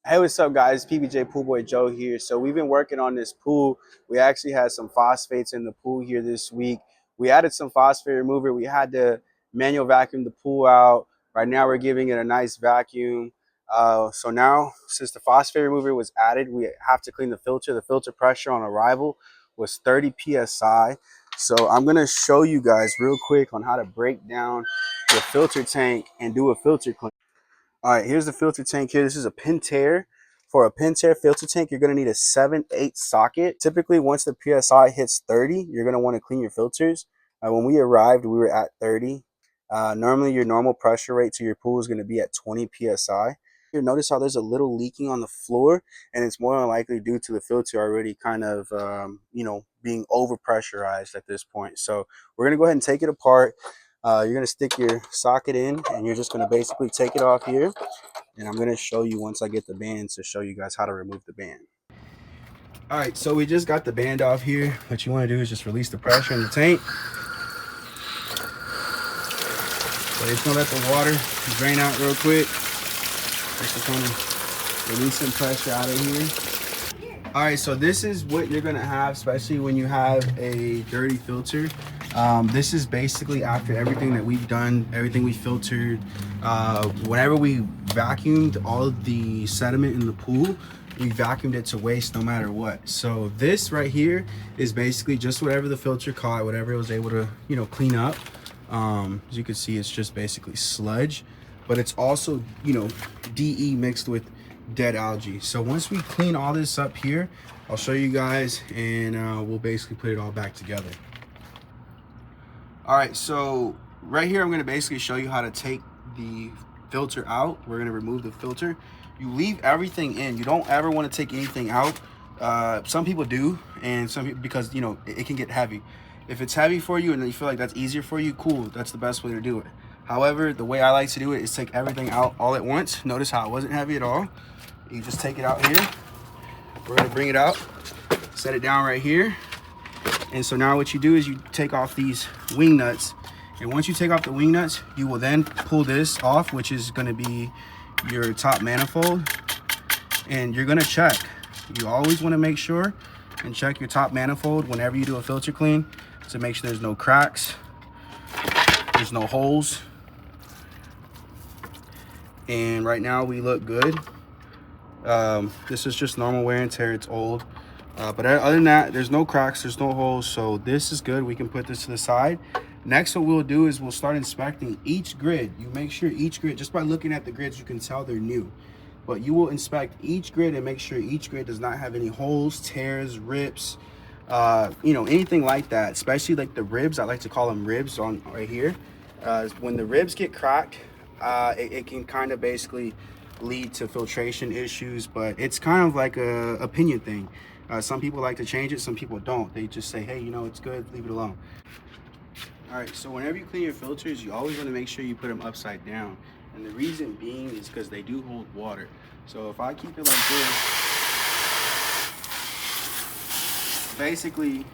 Hey, what's up, guys? PBJ Pool Boy Joe here. So we've been working on this pool. We actually had some phosphates in the pool here this week. We added some phosphate remover. We had to manual vacuum the pool out. Right now, we're giving it a nice vacuum. So now, since the phosphate remover was added, we have to clean the filter. The filter pressure on arrival was 30 psi. So I'm gonna show you guys real quick on how to break down the filter tank and do a filter clean. All right, here's the filter tank here. This is a Pentair. For a Pentair filter tank, you're going to need a 7/8 socket. Typically, once the PSI hits 30, you're going to want to clean your filters. When we arrived, we were at 30. Normally, your normal pressure rate to your pool is going to be at 20 PSI. You notice how there's a little leaking on the floor, and it's more than likely due to the filter already kind of, being over pressurized at this point. So we're going to go ahead and take it apart. You're going to stick your socket in, and you're just going to basically take it off here. And I'm going to show you once I get the band to show you guys how to remove the band. All right, so we just got the band off here. What you want to do is just release the pressure in the tank. So just going to let the water drain out real quick. Just to kind of release some pressure out of here. All right, so this is what you're gonna have, especially when you have a dirty filter. This is basically after everything that we've done, everything we filtered, whenever we vacuumed all of the sediment in the pool, we vacuumed it to waste no matter what. So this right here is basically just whatever the filter caught, whatever it was able to, clean up. As you can see, it's just basically sludge, but it's also, DE mixed with dead algae. So once we clean all this up here, I'll show you guys, and we'll basically put it all back together. All right, so right here I'm going to basically show you how to take the filter out. We're going to remove the filter. You leave everything in. You don't ever want to take anything out. Some people do, and some people, because it can get heavy. If it's heavy for you and you feel like that's easier for you, cool, that's the best way to do it. However, the way I like to do it is take everything out all at once. Notice how it wasn't heavy at all. You just take it out here. We're gonna bring it out, set it down right here. And so now what you do is you take off these wing nuts. And once you take off the wing nuts, you will then pull this off, which is gonna be your top manifold. And you're gonna check. You always wanna make sure and check your top manifold whenever you do a filter clean to make sure there's no cracks, there's no holes. And right now we look good. This is just normal wear and tear, it's old. But other than that, there's no cracks, there's no holes, so this is good. We can put this to the side. Next, what we'll do is we'll start inspecting each grid. You make sure each grid, just by looking at the grids, you can tell they're new. But you will inspect each grid and make sure each grid does not have any holes, tears, rips, anything like that. Especially like the ribs, I like to call them ribs on right here. When the ribs get cracked, it can kind of basically lead to filtration issues, but it's kind of like a opinion thing. Some people like to change it, some people don't. They just say, hey, it's good, leave it alone. All right, so whenever you clean your filters, you always want to make sure you put them upside down. And the reason being is because they do hold water. So if I keep it like this, basically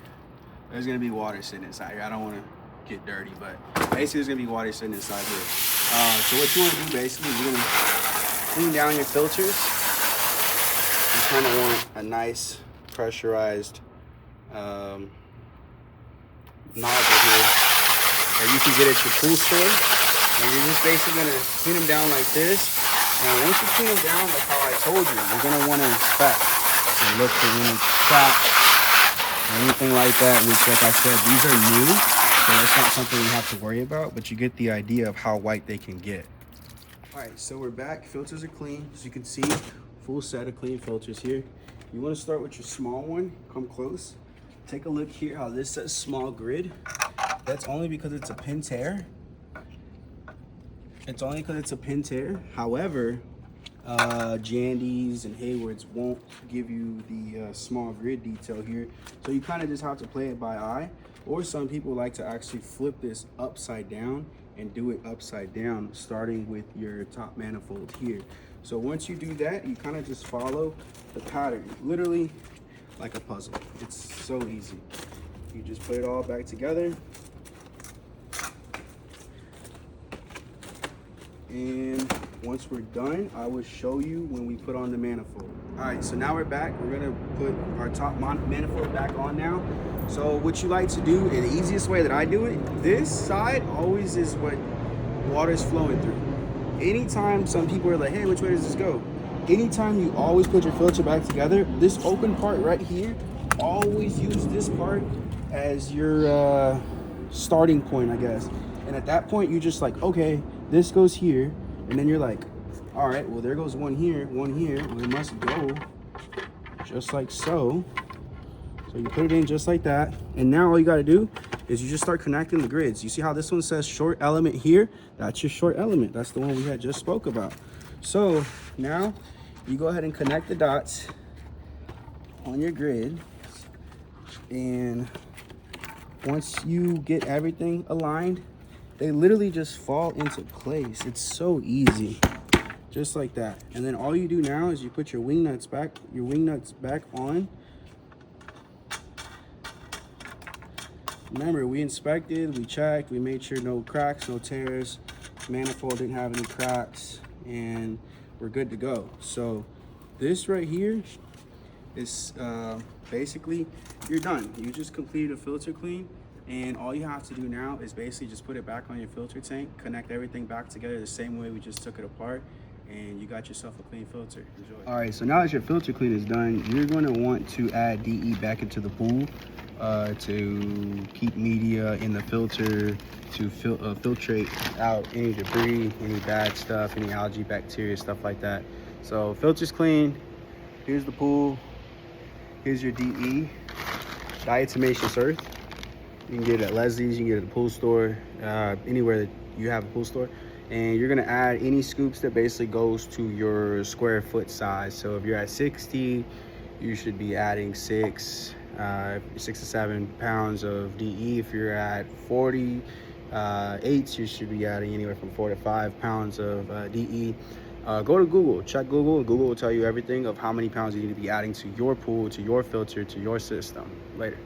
there's gonna be water sitting inside here. I don't want to get dirty, but basically there's gonna be water sitting inside here. So what you want to do basically is you're gonna clean down your filters. You kind of want a nice pressurized nozzle here that you can get at your pool store. And you're just basically gonna clean them down like this. And once you clean them down, like how I told you, you're gonna want to inspect and look for any cracks or anything like that. Which, like I said, these are new, so that's not something you have to worry about. But you get the idea of how white they can get. All right, so we're back. Filters are clean, as you can see. Full set of clean filters here. You want to start with your small one. Come close. Take a look here how this says small grid. That's only because it's a Pentair. It's only because it's a Pentair. However, Jandy's and Hayward's won't give you the small grid detail here. So you kind of just have to play it by eye. Or some people like to actually flip this upside down and do it upside down, starting with your top manifold here. So once you do that, you kind of just follow the pattern, literally like a puzzle. It's so easy. You just put it all back together. And Once we're done, I will show you when we put on the manifold. All right, so now we're back. We're gonna put our top manifold back on now. So what you like to do, and the easiest way that I do it, this side always is what water is flowing through. Anytime some people are like, hey, which way does this go? Anytime you always put your filter back together, this open part right here, always use this part as your starting point, I guess. And at that point, you're just like, okay, this goes here. And then you're like, all right, well, there goes one here. Well, it must go just like so. So you put it in just like that. And now all you gotta do is you just start connecting the grids. You see how this one says short element here? That's your short element. That's the one we had just spoke about. So now you go ahead and connect the dots on your grid. And once you get everything aligned, they literally just fall into place. It's so easy, just like that. And then all you do now is you put your wing nuts back on. Remember, we inspected, we checked, we made sure no cracks, no tears, manifold didn't have any cracks, and we're good to go. So this right here is basically, you're done. You just completed a filter clean, and all you have to do now is basically just put it back on your filter tank, connect everything back together the same way we just took it apart, and you got yourself a clean filter. Enjoy. All right, so now that your filter clean is done, you're gonna want to add DE back into the pool to keep media in the filter, to filtrate out any debris, any bad stuff, any algae, bacteria, stuff like that. So filter's clean, here's the pool, here's your DE, diatomaceous earth. You can get it at Leslie's, you can get it at the pool store, anywhere that you have a pool store. And you're gonna add any scoops that basically goes to your square foot size. So if you're at 60, you should be adding 6 to 7 pounds of DE. If you're at 48, you should be adding anywhere from 4 to 5 pounds of DE. Go to Google, check Google, and Google will tell you everything of how many pounds you need to be adding to your pool, to your filter, to your system. Later.